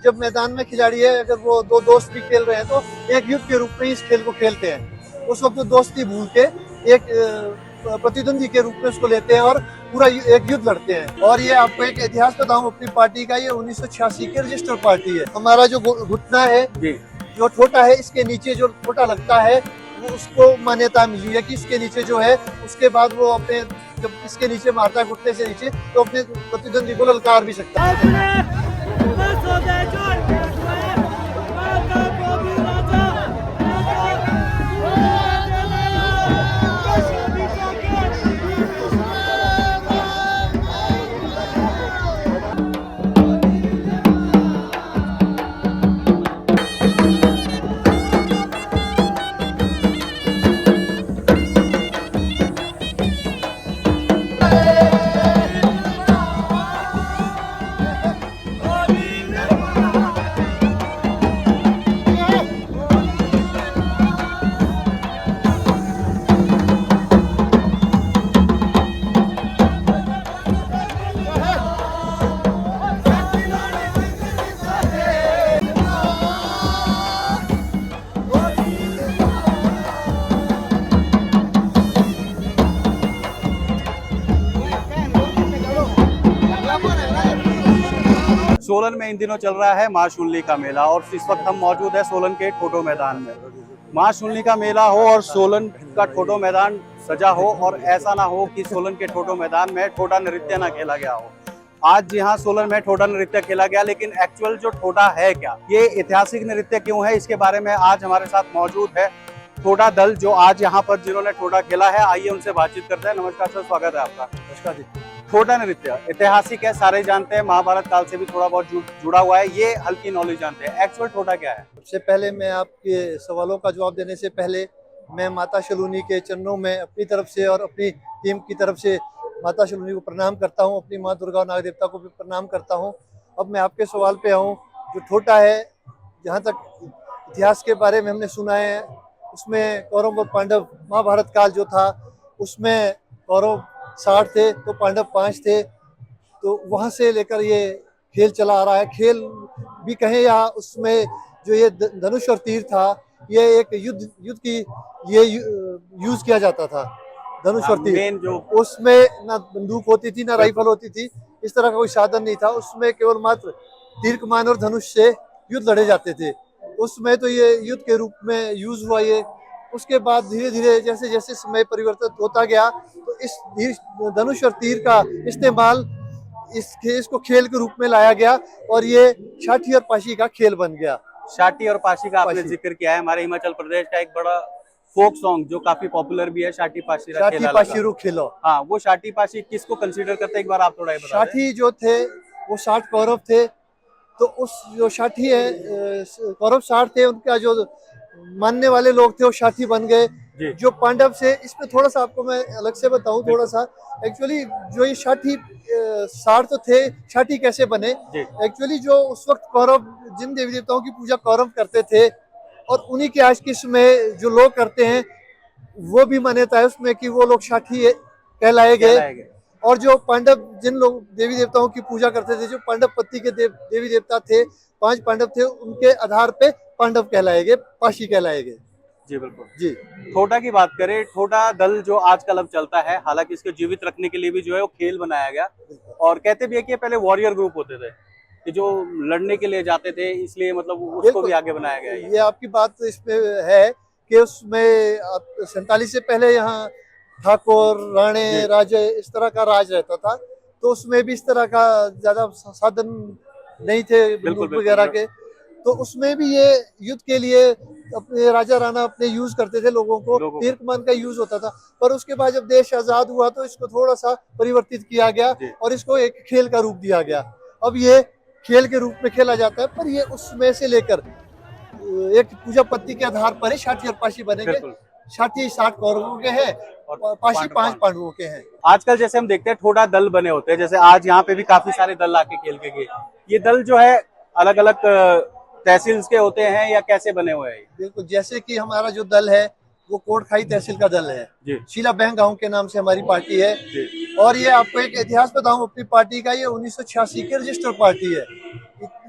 जब मैदान में खिलाड़ी है, अगर वो दो दोस्त भी खेल रहे हैं तो एक युद्ध के रूप में इस खेल को खेलते हैं। उस वक्त दोस्ती भूल के एक प्रतिद्वंदी के रूप में उसको लेते हैं और पूरा एक युद्ध लड़ते हैं। और ये आपको एक इतिहास बताऊं अपनी पार्टी का, ये 1986 की रजिस्टर्ड पार्टी है। हमारा जो घुटना है जो छोटा है, इसके नीचे जो छोटा लगता है वो उसको मान्यता मिली है कि इसके नीचे जो है, उसके बाद वो अपने जब इसके नीचे मारता है घुटने से नीचे तो अपने प्रतिद्वंदी को ललकार भी सकता है। सोलन में इन दिनों चल रहा है माँ शूलिनी का मेला और इस वक्त हम मौजूद है सोलन के ठोडो मैदान में। माँ शूलिनी का मेला हो और सोलन का ठोडो मैदान सजा हो और ऐसा ना हो कि सोलन के ठोडो मैदान में ठोडा नृत्य ना खेला गया हो। आज यहाँ सोलन में ठोडा नृत्य खेला गया, लेकिन एक्चुअल जो ठोडा है क्या, ये ऐतिहासिक नृत्य क्यों है, इसके बारे में आज हमारे साथ मौजूद है ठोडा दल जो आज यहाँ पर जिन्होंने ठोडा खेला है। आइए उनसे बातचीत करते हैं। नमस्कार सर, स्वागत है आपका। नमस्कार जी। ठोडा नृत्य ऐतिहासिक है, सारे जानते हैं, महाभारत काल से भी थोड़ा बहुत जुड़ा हुआ है, ये हल्की नॉलेज जानते हैं। एक्चुअल ठोडा क्या है? सबसे पहले मैं आपके सवालों का जवाब देने से पहले मैं माता शलूनी के चरणों में अपनी तरफ से और अपनी टीम की तरफ से माता शलूनी को प्रणाम करता हूँ, अपनी माँ दुर्गा और नाग देवता को भी प्रणाम करता हूँ। अब मैं आपके सवाल पे आऊँ। जो ठोडा है, जहाँ तक इतिहास के बारे में हमने सुना है, उसमें कौरव और पांडव, महाभारत काल जो था उसमें कौरव 60 थे तो पांडव 5 थे। तो वहाँ से लेकर ये खेल चला आ रहा है। खेल भी कहें या उसमें जो ये धनुष और तीर था, ये एक युद्ध की ये यूज किया जाता था। धनुष और तीर जो उसमें ना बंदूक होती थी ना राइफल होती थी, इस तरह का कोई साधन नहीं था। उसमें केवल मात्र तीर कमान और धनुष से युद्ध लड़े जाते थे। उसमें तो ये युद्ध के रूप में यूज हुआ ये। उसके बाद धीरे धीरे जैसे जैसे समय परिवर्तित होता गया तो इस धनुष और तीर का इस्तेमाल इसको खेल के रूप में लाया गया और ये छाठी और पाशी का खेल बन गया। छाठी और पाशी का आपने जिक्र किया है, हमारे हिमाचल प्रदेश का एक बड़ा फोक सॉन्ग जो काफी पॉपुलर भी है, छाठी पाशी पाशी खेलो। हाँ, वो छाठी पाशी किसको कंसीडर करते हैं, एक बार आप थोड़ा ये बता दें। छाठी जो थे वो 60 कौरव थे, तो उस जो छाठी है कौरव 60 थे, उनका जो मानने वाले लोग थे वो छाठी बन गए। जो पांडव से, इसमें थोड़ा सा आपको मैं अलग से बताऊं थोड़ा सा। एक्चुअली जो ये छाठी 60 तो थे, छाठी कैसे बने? एक्चुअली जो उस वक्त कौरव जिन देवी देवताओं की पूजा कौरव करते थे और उन्हीं के आज किस्म में जो लोग करते हैं, वो भी मान्यता है उसमें कि वो लोग छाठी कहलाए गए। और जो पांडव जिन लोग देवी देवताओं की पूजा करते थे, जो पांडव पत्ती के देवी देवता थे, 5 पांडव थे, उनके आधार पे पांडव कहलाए गए, पाशी कहलाए गए। जी बिल्कुल जी। ठोडा की बात करें, ठोडा दल जो आजकल अब चलता है, हालांकि इसको जीवित रखने के लिए भी जो है वो खेल बनाया गया। और कहते भी है कि पहले वॉरियर ग्रुप होते थे कि जो लड़ने के लिए जाते थे, इसलिए मतलब उसको भी आगे बनाया गया है। ये आपकी बात इसमें है कि उसमें 47 से पहले यहाँ ठाकुर, राणे, राजे, इस तरह का राज रहता था। तो उसमें भी इस तरह का ज्यादा साधन नहीं थे बंदूक वगैरह के। तो उसमें भी ये युद्ध के लिए अपने राजा राणा अपने यूज करते थे, लोगों को तीर कमान का यूज होता था। पर उसके बाद जब देश आजाद हुआ तो इसको थोड़ा सा परिवर्तित किया गया और इसको एक खेल का रूप दिया गया। अब ये खेल के रूप में खेला जाता है, पर ये उसमें से लेकर एक पूजा पत्ती के आधार पर ही छाठी और पाशी बनेंगे। छाठी 60 कौरवों के हैं और पाशी 5 पांडवों के हैं। आजकल जैसे हम देखते हैं ठोडा दल बने होते हैं, जैसे आज यहाँ पे भी काफी सारे दल आके खेल के गए। ये दल जो है अलग अलग तहसील के होते हैं या कैसे बने हुए हैं? बिल्कुल, जैसे कि हमारा जो दल है वो कोटखाई तहसील का दल है जी शीला बहन गांव के नाम से हमारी पार्टी है। जी और ये आपको एक इतिहास बताऊं अपनी पार्टी का, ये 1986 की रजिस्टर्ड पार्टी है।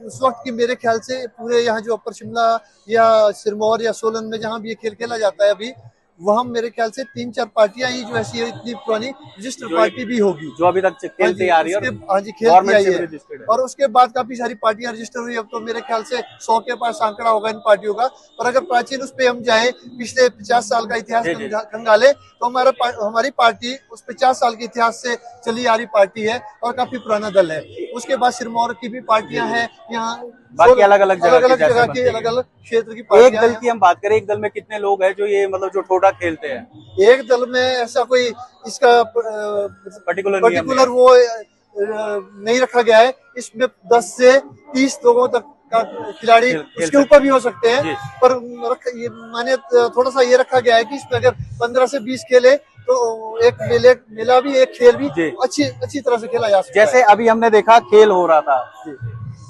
उस वक्त की मेरे ख्याल से पूरे यहाँ जो अपर शिमला या सिरमौर या सोलन में जहाँ भी ये खेल खेला जाता है अभी, वहाँ मेरे ख्याल से 3-4 पार्टियां ही जो ऐसी है, इतनी पुरानी रजिस्टर्ड जो पार्टी भी होगी जो अभी तक हाँ खेलती जी, आ रही है उसके और हाँ जी खेलती गवर्नमेंट आई से भी है। रजिस्टर्ड है। और उसके बाद काफी सारी पार्टियां रजिस्टर हुई। अब तो मेरे ख्याल से 100 के पास आंकड़ा होगा इन पार्टियों का। और अगर प्राचीन उस पे हम जाएं, पिछले 50 साल का इतिहास जी, जी। खंगाले, तो हमारी पार्टी उस 50 साल के इतिहास से चली आ रही पार्टी है और काफी पुराना दल है। उसके बाद सिरमौर की भी पार्टियां हैं यहाँ, बाकी अलग-अलग जगह की जैसे जगह बनती की है। अलग अलग क्षेत्र की एक पार्टियां दल हैं। की हम बात करें, एक दल में कितने लोग हैं जो ये मतलब जो ठोडा खेलते हैं? एक दल में ऐसा कोई इसका पर्टिकुलर नियम नहीं पर्टिकुलर है। वो नहीं रखा गया है। इसमें 10 से 30 लोगों तक का खिलाड़ी खेल उसके ऊपर भी हो सकते जी। हैं। पर ये माने थोड़ा सा ये रखा गया है कि इसमें अगर 15 से 20 खेले तो एक मेला भी, एक खेल भी जी। अच्छी तरह से खेला जा सकता जैसे अभी हमने देखा खेल हो रहा था, है।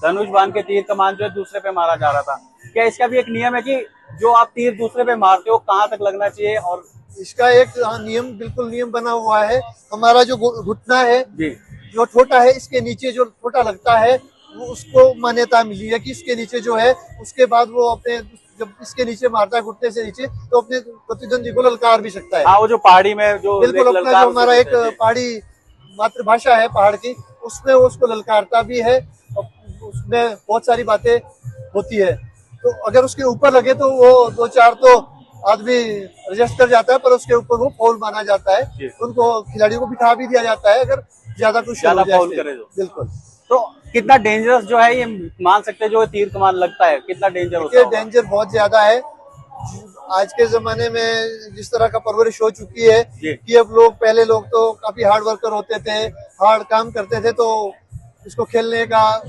धनुष बाण के तीर कमान जो है दूसरे पे मारा जा रहा था, क्या इसका भी एक नियम है कि जो आप तीर दूसरे पे मारते हो कहाँ तक लगना चाहिए? और इसका एक नियम, बिल्कुल नियम बना हुआ है। हमारा जो घुटना है, जी जो छोटा है, इसके नीचे जो छोटा लगता है, वो उसको मान्यता मिली है कि इसके नीचे जो है, उसके बाद वो अपने जब इसके नीचे मारता है घुटने से नीचे, तो अपने प्रतिद्वंदी को ललकार भी सकता है। हाँ, वो जो पहाड़ी में जो बिल्कुल, अपना ललकार जो हमारा उसे एक देते हैं। पहाड़ी मातृभाषा है पहाड़ की, उसमें वो उसको ललकारता भी है। उसमें बहुत सारी बातें होती है। तो अगर उसके ऊपर लगे तो वो 2-4 तो आदमी रजिस्ट कर जाता है, पर उसके ऊपर वो फाउल माना जाता है। उनको खिलाड़ियों को बिठा भी दिया जाता है अगर ज्यादा कुछ ज्यादा फाउल करे तो। बिल्कुल। तो कितना डेंजरस जो है ये मान सकते हैं, जो तीर कमान लगता है कितना डेंजर होता ये है? डेंजर बहुत ज्यादा है। आज के जमाने में जिस तरह का परवरिश हो चुकी है जी। कि अब पहले लोग तो काफी हार्ड वर्कर होते थे, हार्ड काम करते थे, तो इसको खेलने का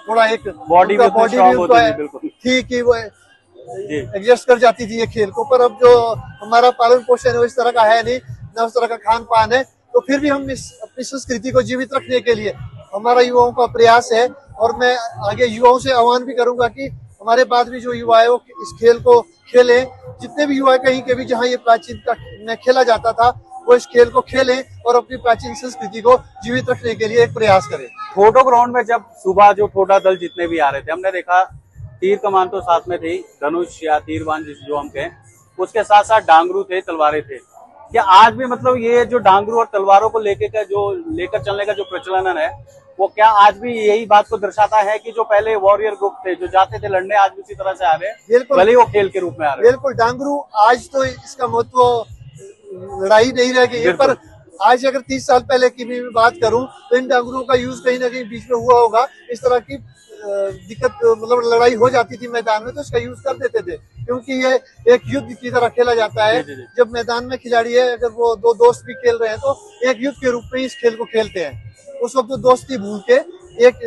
थोड़ा एक बॉडी भी उतनी स्ट्रांग होती थी, बिल्कुल थी कि वो जी एडजस्ट कर जाती थी ये खेल को। पर अब जो हमारा पालन पोषण है वो इस तरह का है नहीं, न उस तरह का खान पान है। तो फिर भी हम अपनी संस्कृति को जीवित रखने के लिए हमारा युवाओं का प्रयास है। और मैं आगे युवाओं से आह्वान भी करूंगा कि हमारे बाद भी जो युवा है वो इस खेल को खेलें। जितने भी युवा कहीं के भी जहाँ ये प्राचीन में खेला जाता था, वो इस खेल को खेलें और अपनी प्राचीन संस्कृति को जीवित रखने के लिए एक प्रयास करें। ठोडो ग्राउंड में जब सुबह जो ठोडा दल जितने भी आ रहे थे, हमने देखा तीर कमान तो साथ में थी, धनुष या तीर बाण जो हम कहें, उसके साथ साथ डांगरू थे, तलवारें थे। क्या आज भी मतलब ये जो डांगरू और तलवारों को लेकर चलने का जो प्रचलन है, वो क्या आज भी यही बात को दर्शाता है कि जो पहले वॉरियर ग्रुप थे जो जाते थे लड़ने, आज भी उसी तरह से आ रहे हैं, भले ही वो खेल के रूप में आ रहे हैं? बिल्कुल, डांगरू आज तो इसका महत्व लड़ाई नहीं रह गई है, पर आज अगर 30 साल पहले की भी बात करूं तो इन डांगरों का यूज कहीं ना कहीं बीच में हुआ होगा। इस तरह की दिक्कत, मतलब लड़ाई हो जाती थी मैदान में, तो इसका यूज कर देते थे, क्योंकि ये एक युद्ध की तरह खेला जाता है। जब मैदान में खिलाड़ी है, अगर वो दो दोस्त भी खेल रहे हैं तो एक युद्ध के रूप में इस खेल को खेलते हैं। उस वक्त दोस्ती भूल के एक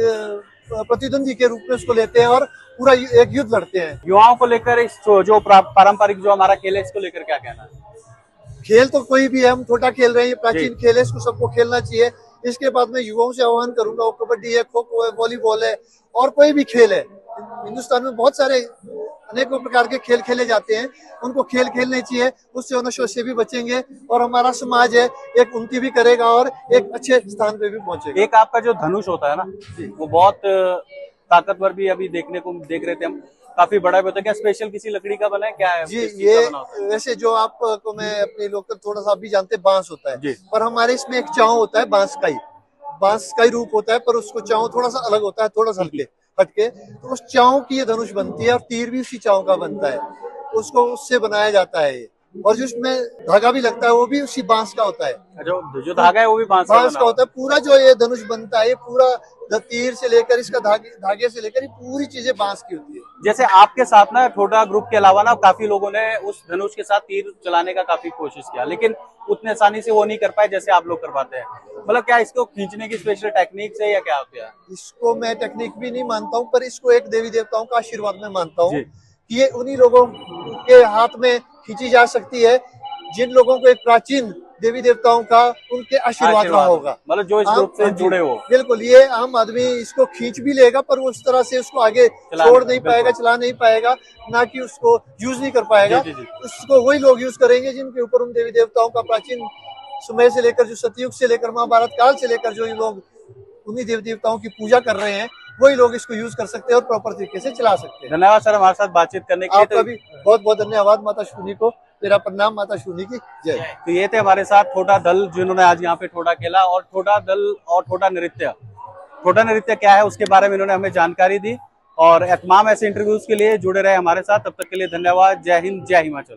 प्रतिद्वंदी के रूप में उसको लेते हैं और पूरा एक युद्ध लड़ते हैं। युवाओं को लेकर इस जो पारंपरिक जो हमारा खेल है, इसको लेकर क्या कहना है? खेल तो कोई भी है, हम छोटा खेल रहे हैं, ये प्राचीन खेल है, इसको सबको खेलना चाहिए। इसके बाद मैं युवाओं से आह्वान करूंगा, वो कबड्डी है, खो खो है, वॉलीबॉल है, और कोई भी खेल है। हिंदुस्तान में बहुत सारे अनेकों प्रकार के खेल खेले जाते हैं, उनको खेल खेलने चाहिए। उससे नशे से भी बचेंगे और हमारा समाज है एक उन्नति भी करेगा और एक अच्छे स्थान पे भी पहुंचेगा। एक आपका जो धनुष होता है ना, वो बहुत ताकतवर भी अभी देख रहे थे हम, काफी बड़ा भी होता है। क्या स्पेशल किसी लकड़ी का बना है, क्या है? जी, ये वैसे जो आपको मैं अपने लोकल थोड़ा सा भी जानते हैं, बांस होता है, पर हमारे इसमें एक चाव होता है, बांस का ही रूप होता है, पर उसको चाव थोड़ा सा अलग होता है, थोड़ा सा हटके। तो उस चाव की ये धनुष बनती है और तीर भी उसी चाव का बनता है, उसको उससे बनाया जाता है। और जो इसमें धागा भी लगता है वो भी उसी बांस का होता है। जो धागा है वो भी बांस का होता है। पूरा जो ये धनुष बनता है, ये पूरा तीर से लेकर इसका धागे से लेकर, ये पूरी चीजें बांस की होती है। जैसे आपके साथ ना ठोडा ग्रुप के अलावा ना काफी लोगों ने उस धनुष के साथ तीर चलाने का काफी कोशिश किया, लेकिन उतने आसानी से वो नहीं कर पाए जैसे आप लोग कर पाते हैं। मतलब क्या इसको खींचने की स्पेशल टेक्निक है या क्या होता है? इसको मैं टेक्निक भी नहीं मानता हूँ, पर इसको एक देवी देवताओं का आशीर्वाद में मानता हूँ कि ये उन्हीं लोगों के हाथ में खींची जा सकती है जिन लोगों को एक प्राचीन देवी देवताओं का उनके आशीर्वाद रहा होगा। मतलब जो इस ग्रुप से हाँ जी, जुड़े हो। बिल्कुल, ये आम आदमी इसको खींच भी लेगा पर वो उस तरह से उसको आगे छोड़ नहीं पाएगा, चला नहीं पाएगा, ना कि उसको यूज नहीं कर पाएगा। जी, जी, जी। उसको वही लोग यूज करेंगे जिनके ऊपर उन देवी देवताओं का प्राचीन समय से लेकर, जो सतयुग से लेकर महाभारत काल से लेकर जो ये लोग उन्हीं देवी देवताओं की पूजा कर रहे हैं, वही लोग इसको यूज कर सकते हैं और प्रॉपर तरीके से चला सकते हैं। धन्यवाद सर हमारे साथ बातचीत करने के लिए। आपका भी बहुत बहुत धन्यवाद। माता शूनी को मेरा प्रणाम, माता शूनी की जय। तो ये थे हमारे साथ ठोटा दल जिन्होंने आज यहाँ पे ठोटा खेला, और ठोटा दल और ठोटा नृत्य क्या है उसके बारे में इन्होंने हमें जानकारी दी। और तमाम ऐसे इंटरव्यूज के लिए जुड़े रहे हमारे साथ। तब तक के लिए धन्यवाद। जय हिंद, जय हिमाचल।